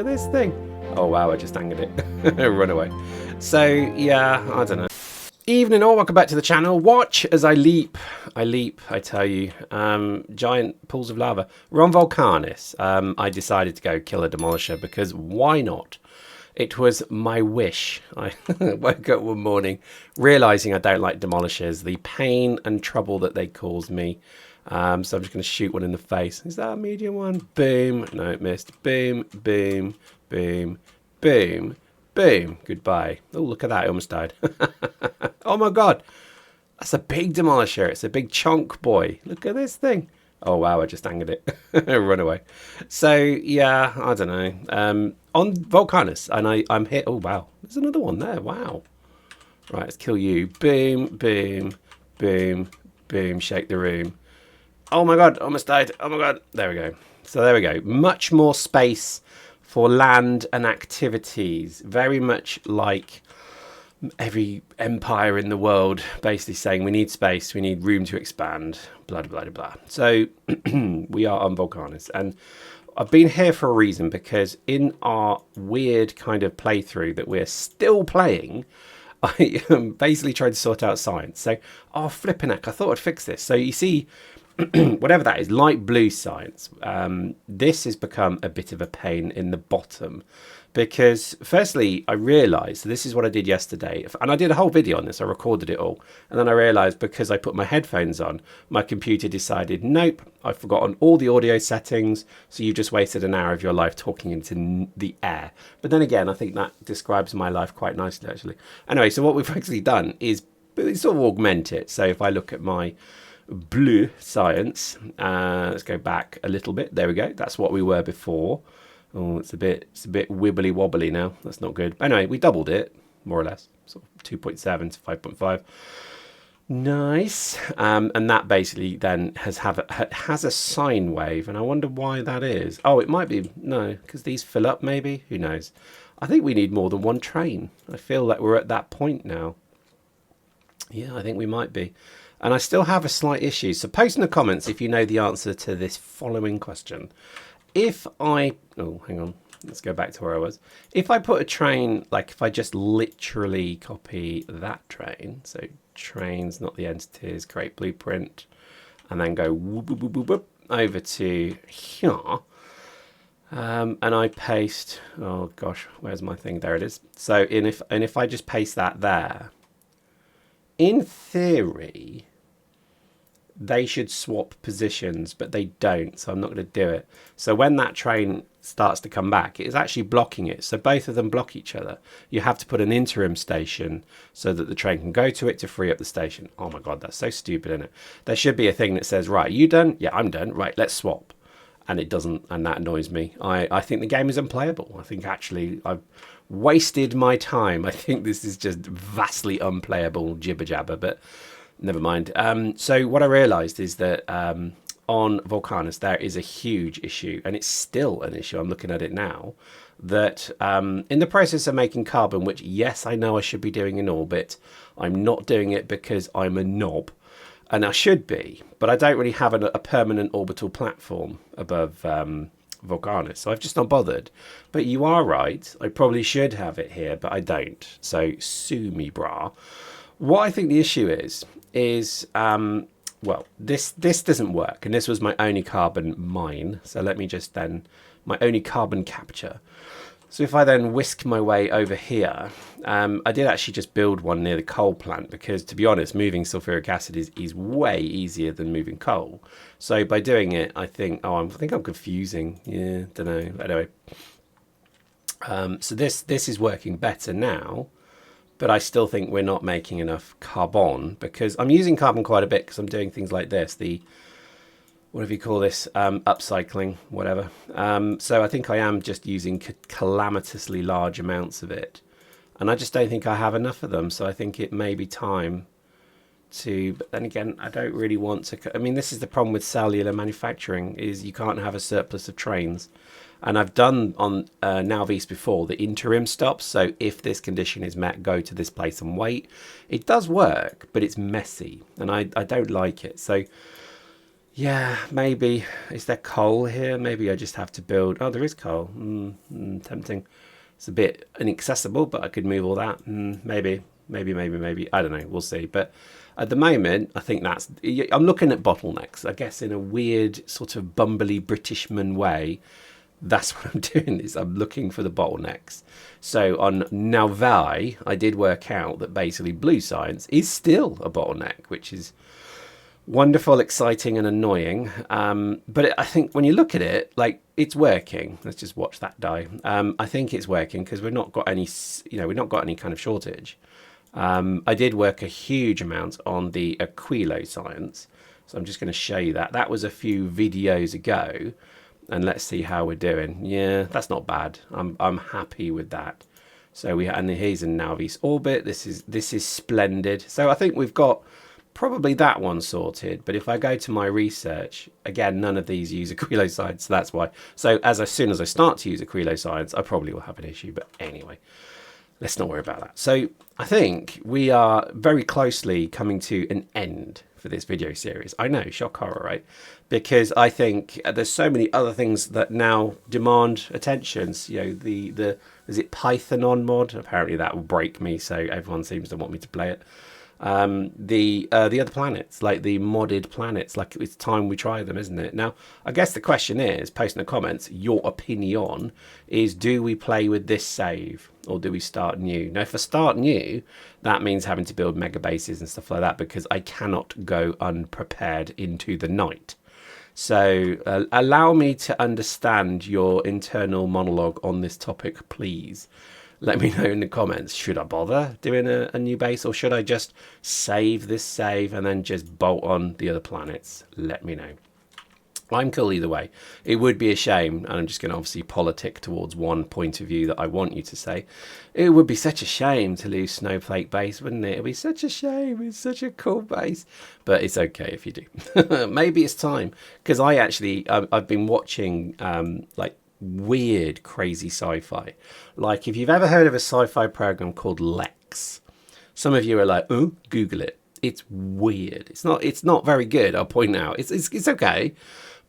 at this thing. Oh wow, I just angered it. Run away. So yeah, I don't know. Evening all, welcome back to the channel. Watch as I leap, I tell you. Giant pools of lava. We're on Volcanus. I decided to go kill a demolisher because why not? It was my wish. I woke up one morning realizing I don't like demolishers, the pain and trouble that they cause me. So I'm just going to shoot one in the face. Is that a medium one? Boom. No, it missed. Boom, boom, boom, boom, boom. Goodbye. Oh, look at that. I almost died. Oh my god. That's a big demolisher. It's a big chunk boy. Look at this thing. Oh wow, I just angered it. Run away. So yeah, I don't know. On Volcanus, and I'm hit. Oh wow, there's another one there. Wow. Right, let's kill you. Boom, boom, boom, boom. Shake the room. Oh my god, almost died. Oh my god. There we go. So there we go. Much more space for land and activities. Very much like every empire in the world basically saying we need space, we need room to expand, blah, blah, blah, blah. So we are on Volcanus. And I've been here for a reason, because in our weird kind of playthrough that we're still playing, I am basically trying to sort out science. So, oh, flipping heck, I thought I'd fix this. So you see, whatever that is, light blue science, this has become a bit of a pain in the bottom. Because firstly, I realised, this is what I did yesterday, and I did a whole video on this, I recorded it all, and then I realised because I put my headphones on, my computer decided, nope, I've forgotten all the audio settings, so you just wasted an hour of your life talking into the air. But then again, I think that describes my life quite nicely, actually. Anyway, so what we've actually done is sort of augment it. So if I look at my blue science, let's go back a little bit, there we go, that's what we were before. Oh, it's a bit wibbly wobbly now. That's not good. Anyway, we doubled it, more or less. So 2.7 to 5.5. Nice. And that basically then has a sine wave, and I wonder why that is. Oh, it might be, no, because these fill up maybe. Who knows? I think we need more than one train. I feel like we're at that point now. Yeah, I think we might be. And I still have a slight issue. So post in the comments if you know the answer to this following question. If I, oh, hang on, let's go back to where I was. If I put a train, like if I just literally copy that train, so trains, not the entities, create blueprint, and then go whoop, whoop, whoop, whoop, over to here, and I paste, oh gosh, where's my thing? There it is. So if I just paste that there, in theory, they should swap positions, but they don't, so I'm not going to do it. So when that train starts to come back, it is actually blocking it. So both of them block each other. You have to put an interim station so that the train can go to it to free up the station. Oh my god, that's so stupid, isn't it? There should be a thing that says, right, you done? Yeah, I'm done. Right, let's swap. And it doesn't, and that annoys me. I think the game is unplayable. I think actually I've wasted my time. I think this is just vastly unplayable jibber jabber, but never mind. So what I realized is that on Volcanus there is a huge issue, and it's still an issue. I'm looking at it now, that in the process of making carbon, which yes, I know I should be doing in orbit, I'm not doing it because I'm a knob, and I should be, but I don't really have a permanent orbital platform above Volcanus, so I've just not bothered. But you are right, I probably should have it here, but I don't, so sue me, brah. What I think the issue is well, this doesn't work, and this was my only carbon mine, so let me just then, my only carbon capture. So if I then whisk my way over here, I did actually just build one near the coal plant, because to be honest, moving sulfuric acid is way easier than moving coal. So by doing it, I think, oh, I think I'm confusing, yeah, don't know, anyway. So this is working better now. But I still think we're not making enough carbon, because I'm using carbon quite a bit because I'm doing things like this, the, whatever you call this, upcycling, whatever. So I think I am just using calamitously large amounts of it. And I just don't think I have enough of them. So I think it may be time to, but then again, I don't really want to, I mean, this is the problem with cellular manufacturing, is you can't have a surplus of trains. And I've done on Nauvis before the interim stops. So if this condition is met, go to this place and wait. It does work, but it's messy, and I don't like it. So Yeah, maybe. Is there coal here? Maybe I just have to build. Oh, there is coal. Tempting. It's a bit inaccessible, but I could move all that. Maybe. I don't know. We'll see. But at the moment, I think that's. I'm looking at bottlenecks. I guess in a weird sort of bumbly Britishman way. That's what I'm doing. Is I'm looking for the bottlenecks. So on Nauvis, I did work out that basically blue science is still a bottleneck, which is wonderful, exciting, and annoying. But I think when you look at it, like it's working. Let's just watch that die. I think it's working because we've not got any, we've not got any kind of shortage. I did work a huge amount on the Aquilo science, so I'm just going to show you that. That was a few videos ago, and let's see how we're doing. Yeah, that's not bad. I'm happy with that. So and here's a Nauvis orbit. This is splendid. So I think we've got probably that one sorted. But if I go to my research, again, none of these use Aquilo science, so that's why. So as soon as I start to use Aquilo science, I probably will have an issue. But anyway, let's not worry about that. So I think we are very closely coming to an end for this video series. I know, shock horror, right? Because I think there's so many other things that now demand attentions. The is it Python mod? Apparently that will break me, so everyone seems to want me to play it. The other planets, like the modded planets, like it's time we try them, isn't it? Now, I guess the question is, post in the comments, your opinion is, do we play with this save or do we start new? Now, if I start new, that means having to build mega bases and stuff like that because I cannot go unprepared into the night. So allow me to understand your internal monologue on this topic, please. Let me know in the comments, should I bother doing a new base or should I just save this save and then just bolt on the other planets? Let me know. I'm cool either way. It would be a shame, and I'm just going to obviously politic towards one point of view that I want you to say. It would be such a shame to lose Snowflake Base, wouldn't it? It would be such a shame. It's such a cool base. But it's okay if you do. Maybe it's time. Because I've been watching like weird, crazy sci-fi. Like if you've ever heard of a sci-fi program called Lex, some of you are like, oh, Google it. It's weird. It's not very good. I'll point out. It's okay.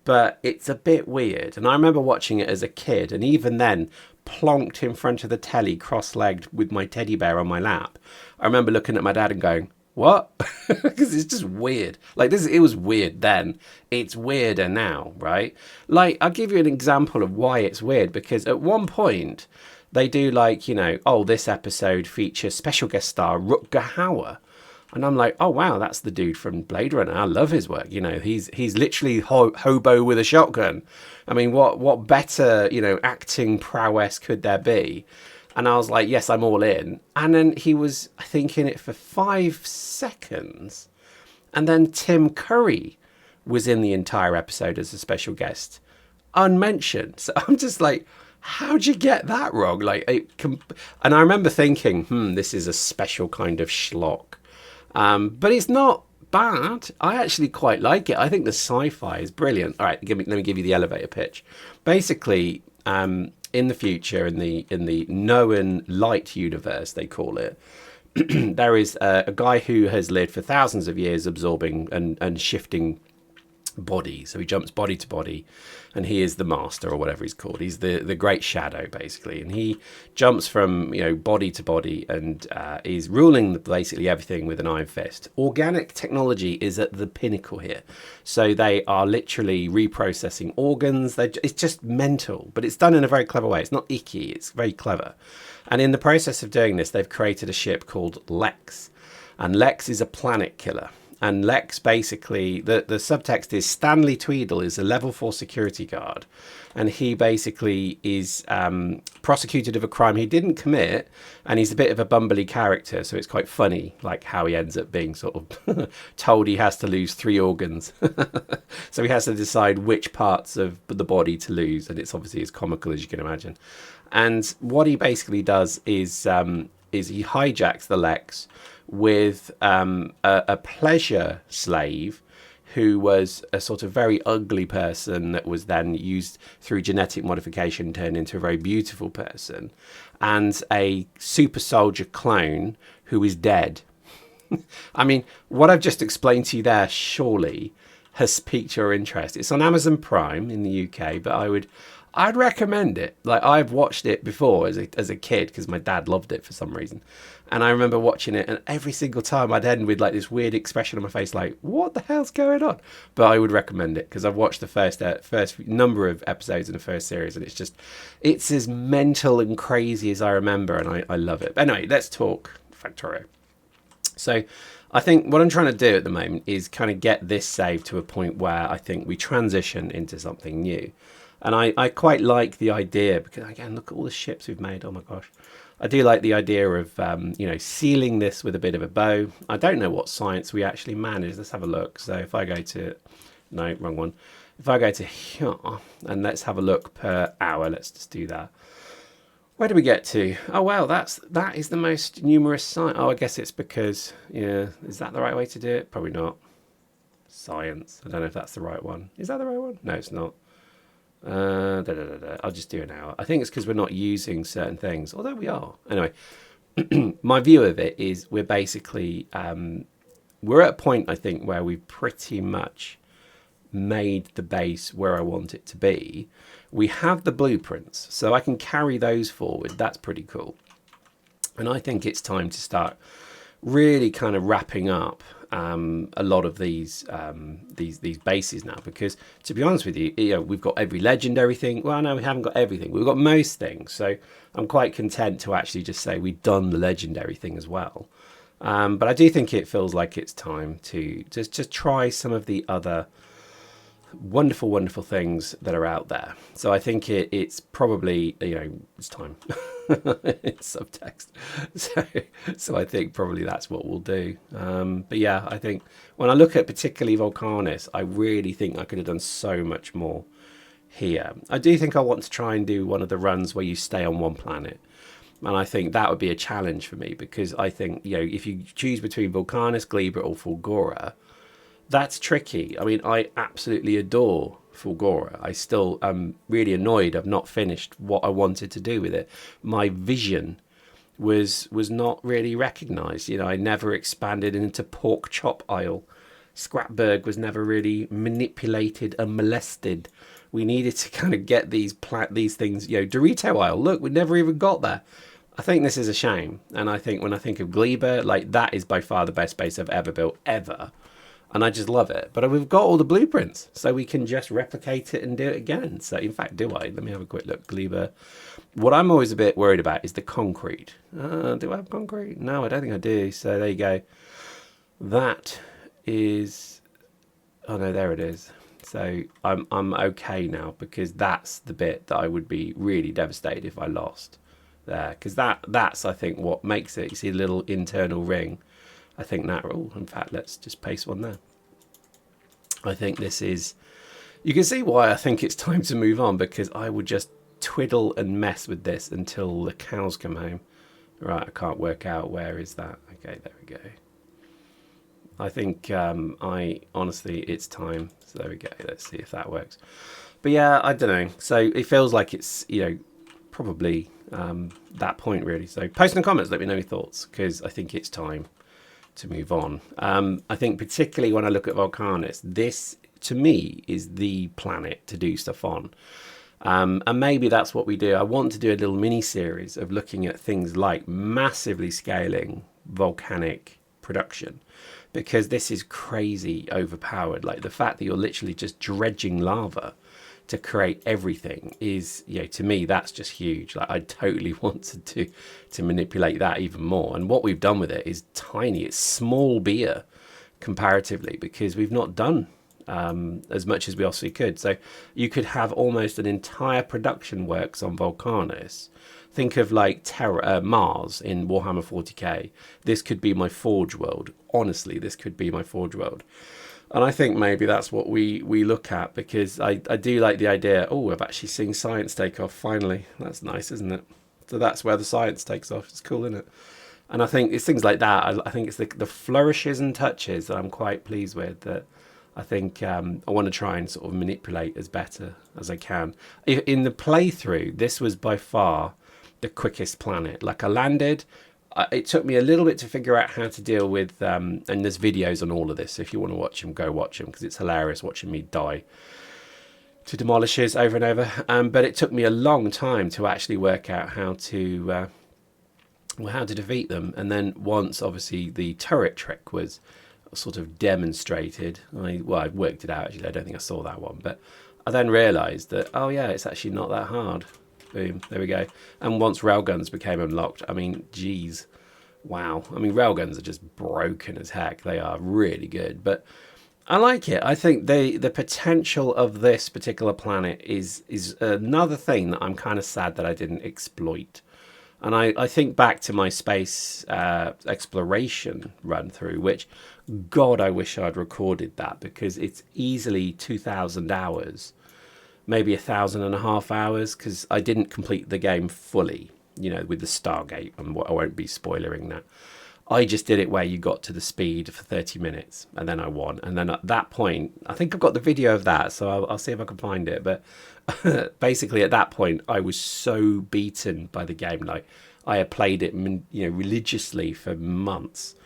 But it's a bit weird. And I remember watching it as a kid. And even then, plonked in front of the telly, cross-legged with my teddy bear on my lap. I remember looking at my dad and going, what? Because it's just weird. Like this, it was weird then. It's weirder now, right? Like, I'll give you an example of why it's weird. Because at one point, they do like, oh, this episode features special guest star Rutger Hauer. And I'm like, oh, wow, that's the dude from Blade Runner. I love his work. He's literally hobo with a shotgun. I mean, what better, acting prowess could there be? And I was like, yes, I'm all in. And then he was, I think, in it for 5 seconds. And then Tim Curry was in the entire episode as a special guest, unmentioned. So I'm just like, how'd you get that wrong? And I remember thinking, this is a special kind of schlock. But it's not bad. I actually quite like it. I think the sci-fi is brilliant. All right, let me give you the elevator pitch. Basically, in the future, in the known light universe, they call it, there is a guy who has lived for thousands of years absorbing and shifting body. So he jumps body to body, and he is the master, or whatever he's called. He's the great shadow, basically, and he jumps from body to body and is ruling basically everything with an iron fist. Organic technology is at the pinnacle here, so they are literally reprocessing organs. It's just mental, but it's done in a very clever way. It's not icky, it's very clever. And in the process of doing this, they've created a ship called Lex, and Lex is a planet killer. And Lex, basically, the subtext is Stanley Tweedle is a level 4 security guard. And he basically is prosecuted of a crime he didn't commit. And he's a bit of a bumbly character. So it's quite funny, like how he ends up being sort of told he has to lose 3 organs. So he has to decide which parts of the body to lose. And it's obviously as comical as you can imagine. And what he basically does is he hijacks the Lex with a pleasure slave who was a sort of very ugly person that was then used through genetic modification, turned into a very beautiful person, and a super soldier clone who is dead. I mean, what I've just explained to you there surely has piqued your interest. It's on Amazon Prime in the UK, but I'd recommend it. Like, I've watched it before as a kid because my dad loved it for some reason. And I remember watching it, and every single time I'd end with like this weird expression on my face, like, what the hell's going on? But I would recommend it because I've watched the first number of episodes in the first series, and it's as mental and crazy as I remember, and I love it. But anyway, let's talk Factorio. So I think what I'm trying to do at the moment is kind of get this save to a point where I think we transition into something new. And I quite like the idea, because again, look at all the ships we've made. Oh my gosh. I do like the idea of, sealing this with a bit of a bow. I don't know what science we actually managed. Let's have a look. So if I go to, no, wrong one. If I go to here, and let's have a look per hour. Let's just do that. Where do we get to? Oh, well, that is the most numerous science. Oh, I guess it's because, yeah, is that the right way to do it? Probably not. Science. I don't know if that's the right one. Is that the right one? No, it's not. I'll just do an hour. I think it's because we're not using certain things, although we are. Anyway, my view of it is we're basically, we're at a point, I think, where we've pretty much made the base where I want it to be. We have the blueprints, so I can carry those forward. That's pretty cool. And I think it's time to start really kind of wrapping up a lot of these bases now, because to be honest with you, we've got every legendary thing. Well, no, we haven't got everything. We've got most things, so I'm quite content to actually just say we've done the legendary thing as well. But I do think it feels like it's time to just try some of the other wonderful things that are out there. So I think it's probably, it's time. It's subtext. So I think probably that's what we'll do. But yeah, I think when I look at particularly Volcanus, I really think I could have done so much more here. I do think I want to try and do one of the runs where you stay on one planet. And I think that would be a challenge for me, because I think, if you choose between Volcanus, Glebra or Fulgora, that's tricky. I mean, I absolutely adore Fulgora. I still am really annoyed I've not finished what I wanted to do with it. My vision was not really recognised. I never expanded into Pork Chop Isle. Scrapberg was never really manipulated and molested. We needed to kind of get these things, Dorito Isle, look, we never even got there. I think this is a shame. And I think when I think of Gleba, like, that is by far the best base I've ever built, ever. And I just love it. But we've got all the blueprints, so we can just replicate it and do it again. So, in fact, let me have a quick look. Gleba. What I'm always a bit worried about is the concrete. Do I have concrete? No, I don't think I do. So there you go. That is... Oh, no, there it is. So I'm okay now, because that's the bit that I would be really devastated if I lost there. Because that's, I think, what makes it. You see a little internal ring. I think that, in fact, let's just paste one there. I think this is, you can see why I think it's time to move on, because I would just twiddle and mess with this until the cows come home. Right, I can't work out, where is that? Okay, there we go. I think honestly, it's time. So there we go. Let's see if that works. But yeah, I don't know. So it feels like it's, probably that point really. So post in the comments, let me know your thoughts, because I think it's time to move on. I think particularly when I look at Volcanus, this to me is the planet to do stuff on. And maybe that's what we do. I want to do a little mini series of looking at things like massively scaling volcanic production, because this is crazy overpowered. Like the fact that you're literally just dredging lava to create everything is, to me, that's just huge. Like I totally wanted to manipulate that even more. And what we've done with it is tiny. It's small beer comparatively, because we've not done as much as we obviously could. So you could have almost an entire production works on Volcanus. Think of like Mars in Warhammer 40k. This could be my Forge world. Honestly, this could be my Forge world. And I think maybe that's what we look at, because I do like the idea. Oh, I've actually seen science take off finally. That's nice, isn't it? So that's where the science takes off. It's cool, isn't it? And I think it's things like that. I think it's the flourishes and touches that I'm quite pleased with, that I think I want to try and sort of manipulate as better as I can. In the playthrough, this was by far the quickest planet. Like I landed, it took me a little bit to figure out how to deal with, and there's videos on all of this. If you want to watch them, go watch them, because it's hilarious watching me die to demolishes over and over. But it took me a long time to actually work out how to defeat them. And then once, obviously, the turret trick was sort of demonstrated, I worked it out, actually. I don't think I saw that one, but I then realised that, oh yeah, it's actually not that hard. Boom, there we go. And once railguns became unlocked, I mean, geez, wow. I mean, railguns are just broken as heck. They are really good, but I like it. I think the potential of this particular planet is another thing that I'm kind of sad that I didn't exploit. And I think back to my space exploration run through, which, God, I wish I'd recorded that, because it's easily 2,000 hours. Maybe 1,500 hours, because I didn't complete the game fully, you know, with the Stargate, and I won't be spoilering that. I just did it where you got to the speed for 30 minutes, and then I won. And then at that point, I think I've got the video of that, so I'll see if I can find it. But basically at that point, I was so beaten by the game. Like, I had played it, you know, religiously for months.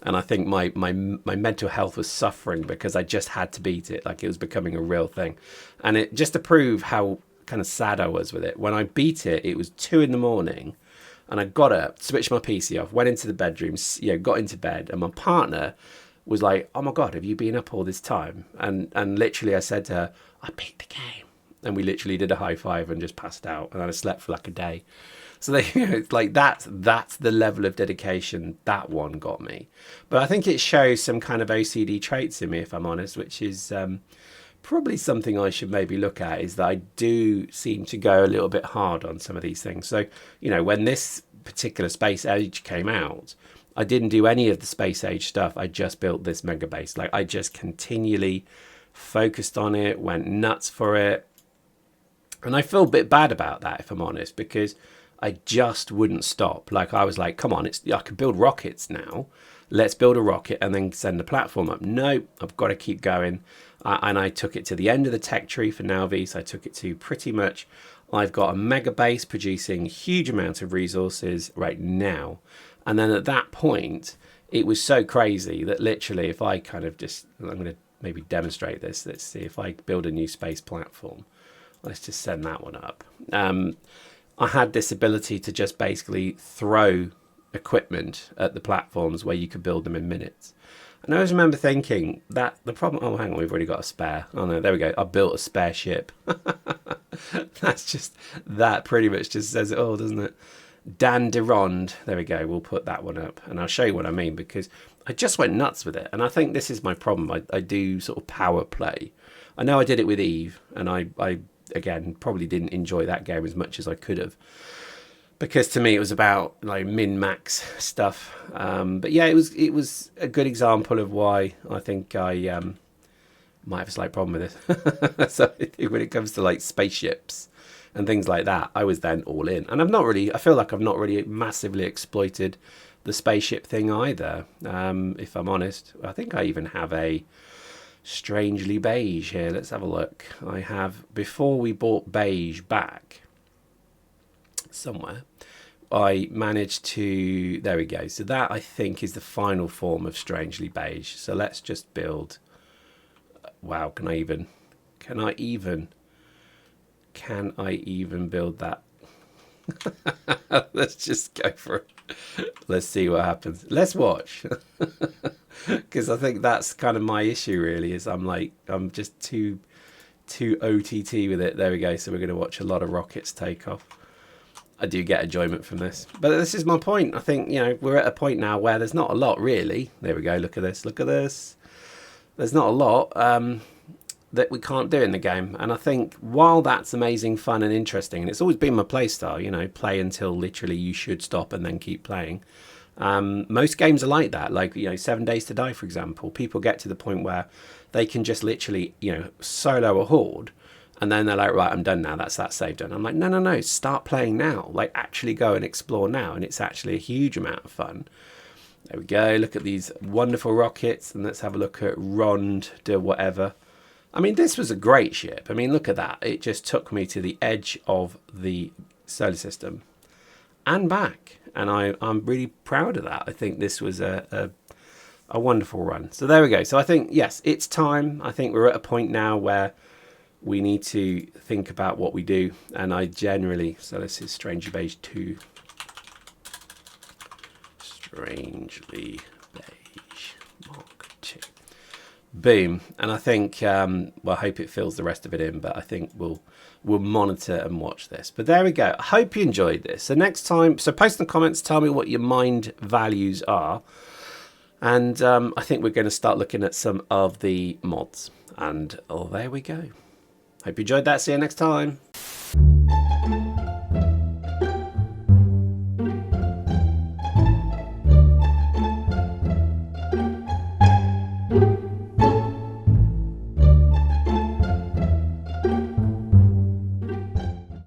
And I think my mental health was suffering because I just had to beat it. Like, it was becoming a real thing. And it just to prove how kind of sad I was with it. When I beat it, it was 2 a.m. and I got up, switched my PC off, went into the bedroom, you know, got into bed. And my partner was like, oh my God, have you been up all this time? And literally I said to her, I beat the game. And we literally did a high five and just passed out. And I slept for like a day. So they, you know, it's like that's the level of dedication that one got me. But I think it shows some kind of OCD traits in me, if I'm honest, which is probably something I should maybe look at, is that I do seem to go a little bit hard on some of these things. So, you know, when this particular Space Age came out, I didn't do any of the Space Age stuff. I just built this mega base. Like, I just continually focused on it, went nuts for it. And I feel a bit bad about that, if I'm honest, because I just wouldn't stop. Like, I was like, come on, I can build rockets now. Let's build a rocket and then send the platform up. No, I've got to keep going. And I took it to the end of the tech tree for Nauvis. I took it to pretty much, I've got a mega base producing huge amounts of resources right now. And then at that point, it was so crazy that literally, if I kind of just, I'm going to maybe demonstrate this. Let's see if I build a new space platform. Let's just send that one up. I had this ability to just basically throw equipment at the platforms where you could build them in minutes. And I always remember thinking that the problem, oh, hang on, we've already got a spare. Oh no, there we go. I built a spare ship. That's just, that pretty much just says it all, doesn't it? Dan Durand, there we go. We'll put that one up and I'll show you what I mean, because I just went nuts with it. And I think this is my problem. I do sort of power play. I know I did it with Eve, and I again, probably didn't enjoy that game as much as I could have, because to me it was about like min-max stuff. But yeah, it was a good example of why I think I might have a slight problem with this. So when it comes to like spaceships and things like that, I was then all in. And I feel like I've not really massively exploited the spaceship thing either, if I'm honest. I think I even have a strangely beige here. Let's have a look. I have, before we bought beige back somewhere, I managed to, there we go. So that I think is the final form of strangely beige. So let's just build, wow, can I even build that? Let's just go for it. Let's see what happens. Let's watch. Because I think that's kind of my issue, really, is I'm just too OTT with it. There we go. So we're going to watch a lot of rockets take off. I do get enjoyment from this. But this is my point. I think, you know, we're at a point now where there's not a lot, really. There we go. Look at this. Look at this. There's not a lot that we can't do in the game. And I think while that's amazing, fun and interesting, and it's always been my play style, you know, play until literally you should stop and then keep playing. Most games are like that, like, you know, 7 Days to Die, for example. People get to the point where they can just literally, you know, solo a horde, and then they're like, right, I'm done now, that's that save done. I'm like, no, start playing now, like actually go and explore now, and it's actually a huge amount of fun. There we go, look at these wonderful rockets, and let's have a look at Rond de whatever. I mean, this was a great ship. I mean, look at that. It just took me to the edge of the solar system and back. and I'm really proud of that. I think this was a wonderful run. So there we go. So I think, yes, it's time. I think we're at a point now where we need to think about what we do. And I generally, so this is Strangely Beige 2. Strangely Beige Mark 2. Boom. And I think, well, I hope it fills the rest of it in, but I think we'll monitor and watch this. But there we go. I hope you enjoyed this. So next time, so post in the comments, tell me what your mind values are. And I think we're going to start looking at some of the mods. And oh, there we go. Hope you enjoyed that. See you next time.